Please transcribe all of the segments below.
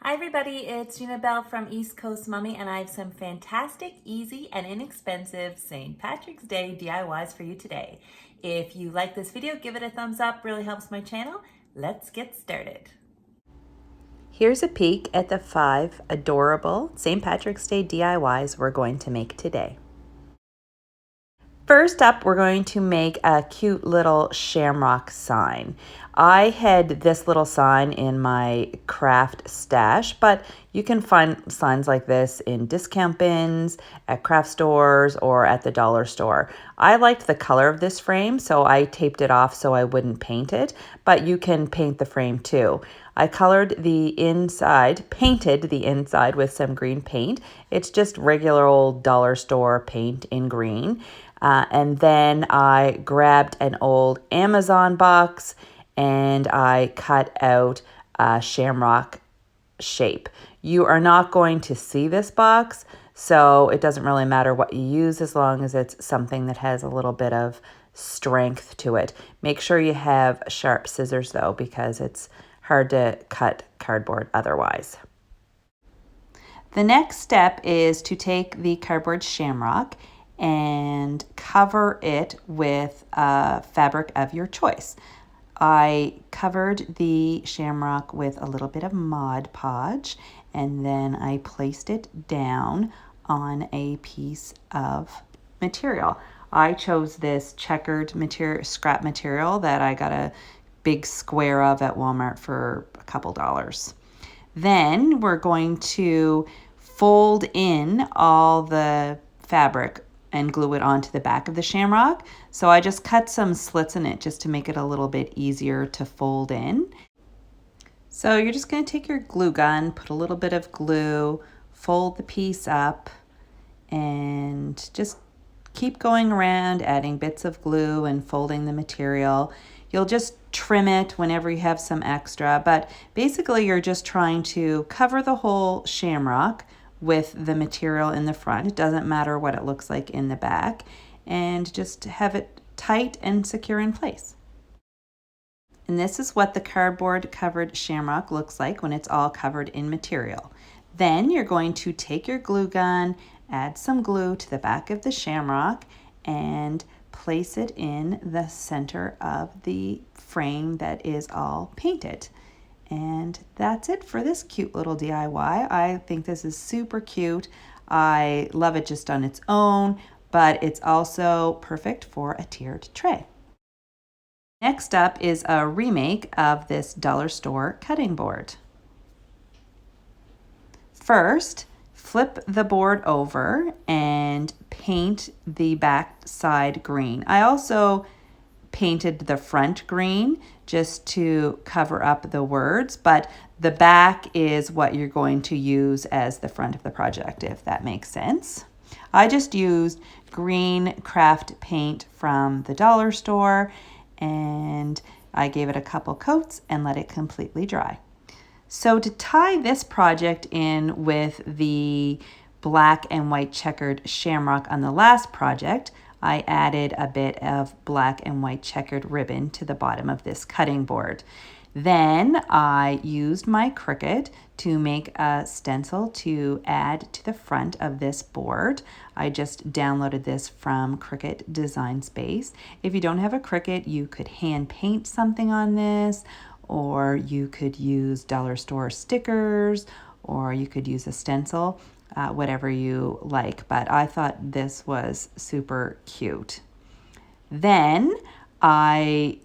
Hi everybody, it's Gina Bell from East Coast Mummy, and I have some fantastic, easy, and inexpensive St. Patrick's Day DIYs for you today. If you like this video, give it a thumbs up, really helps my channel. Let's get started. Here's a peek at the 5 adorable St. Patrick's Day DIYs we're going to make today. First up, we're going to make a cute little shamrock sign. I had this little sign in my craft stash, but you can find signs like this in discount bins, at craft stores, or at the dollar store. I liked the color of this frame, so I taped it off so I wouldn't paint it, but you can paint the frame too. I colored the inside, painted the inside with some green paint. It's just regular old dollar store paint in green. And then I grabbed an old Amazon box and I cut out a shamrock shape. You are not going to see this box, so it doesn't really matter what you use as long as it's something that has a little bit of strength to it. Make sure you have sharp scissors though, because it's hard to cut cardboard otherwise. The next step is to take the cardboard shamrock and cover it with a fabric of your choice. I covered the shamrock with a little bit of Mod Podge, and then I placed it down on a piece of material. I chose this checkered material, scrap material that I got a big square of at Walmart for a couple dollars. Then we're going to fold in all the fabric and glue it onto the back of the shamrock. So I just cut some slits in it just to make it a little bit easier to fold in. So you're just going to take your glue gun, put a little bit of glue, fold the piece up, and just keep going around adding bits of glue and folding the material. You'll just trim it whenever you have some extra, but basically you're just trying to cover the whole shamrock with the material in the front. It doesn't matter what it looks like in the back, and just have it tight and secure in place. And this is what the cardboard covered shamrock looks like when it's all covered in material. Then you're going to take your glue gun, add some glue to the back of the shamrock, and place it in the center of the frame that is all painted. And that's it for this cute little DIY. I think this is super cute. I love it just on its own, but it's also perfect for a tiered tray. Next up is a remake of this dollar store cutting board. First, flip the board over and paint the back side green. I also painted the front green just to cover up the words, but the back is what you're going to use as the front of the project, if that makes sense. I just used green craft paint from the dollar store, and I gave it a couple coats and let it completely dry. So to tie this project in with the black and white checkered shamrock on the last project, I added a bit of black and white checkered ribbon to the bottom of this cutting board. Then I used my Cricut to make a stencil to add to the front of this board. I just downloaded this from Cricut Design Space. If you don't have a Cricut, you could hand paint something on this, or you could use dollar store stickers, or you could use a stencil. Whatever you like, but I thought this was super cute. Then I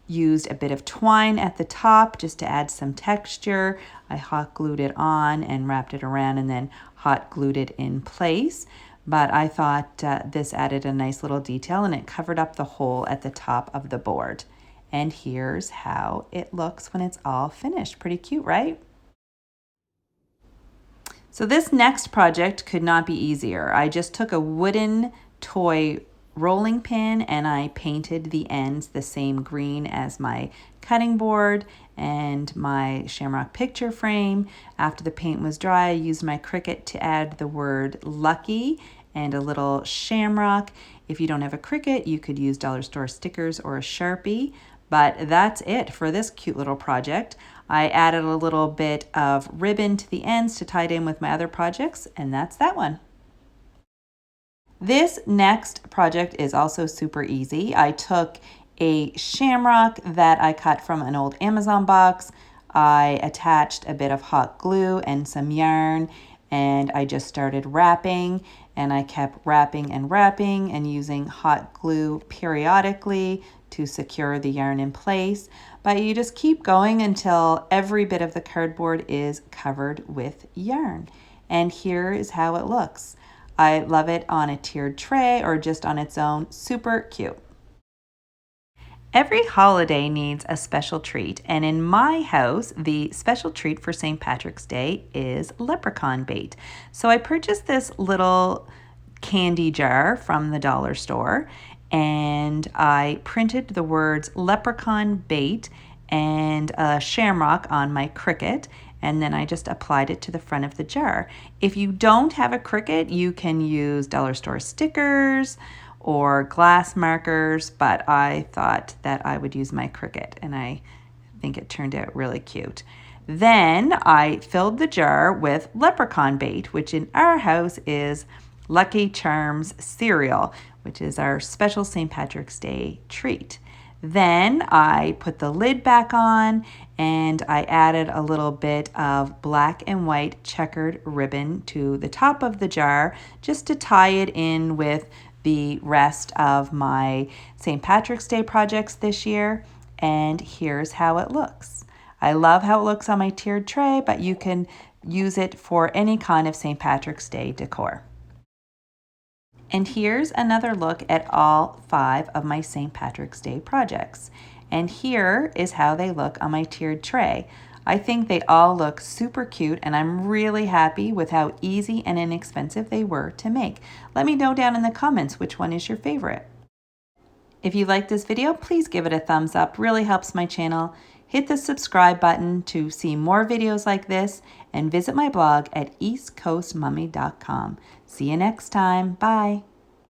used a bit of twine at the top just to add some texture. I hot glued it on and wrapped it around and then hot glued it in place. But I thought this added a nice little detail, and it covered up the hole at the top of the board. And here's how it looks when it's all finished. Pretty cute, right? So this next project could not be easier. I just took a wooden toy rolling pin and I painted the ends the same green as my cutting board and my shamrock picture frame. After the paint was dry, I used my Cricut to add the word lucky and a little shamrock. If you don't have a Cricut, you could use dollar store stickers or a Sharpie. But that's it for this cute little project. I added a little bit of ribbon to the ends to tie it in with my other projects, and that's that one. This next project is also super easy. I took a shamrock that I cut from an old Amazon box. I attached a bit of hot glue and some yarn, and I just started wrapping, and I kept wrapping and using hot glue periodically to secure the yarn in place. But you just keep going until every bit of the cardboard is covered with yarn. And here is how it looks. I love it on a tiered tray or just on its own. Super cute. Every holiday needs a special treat, and in my house, the special treat for St. Patrick's Day is Leprechaun Bait. So I purchased this little candy jar from the dollar store, and I printed the words Leprechaun Bait and a shamrock on my Cricut, and then I just applied it to the front of the jar. If you don't have a Cricut, you can use dollar store stickers or glass markers, but I thought that I would use my Cricut, and I think it turned out really cute. Then I filled the jar with leprechaun bait, which in our house is Lucky Charms cereal, which is our special St. Patrick's Day treat. Then I put the lid back on and I added a little bit of black and white checkered ribbon to the top of the jar just to tie it in with the rest of my St. Patrick's Day projects this year. And here's how it looks. I love how it looks on my tiered tray, but you can use it for any kind of St. Patrick's Day decor. And here's another look at all 5 of my St. Patrick's Day projects. And here is how they look on my tiered tray. I think they all look super cute, and I'm really happy with how easy and inexpensive they were to make. Let me know down in the comments which one is your favorite. If you like this video, please give it a thumbs up. Really helps my channel. Hit the subscribe button to see more videos like this, and visit my blog at eastcoastmummy.com. See you next time. Bye.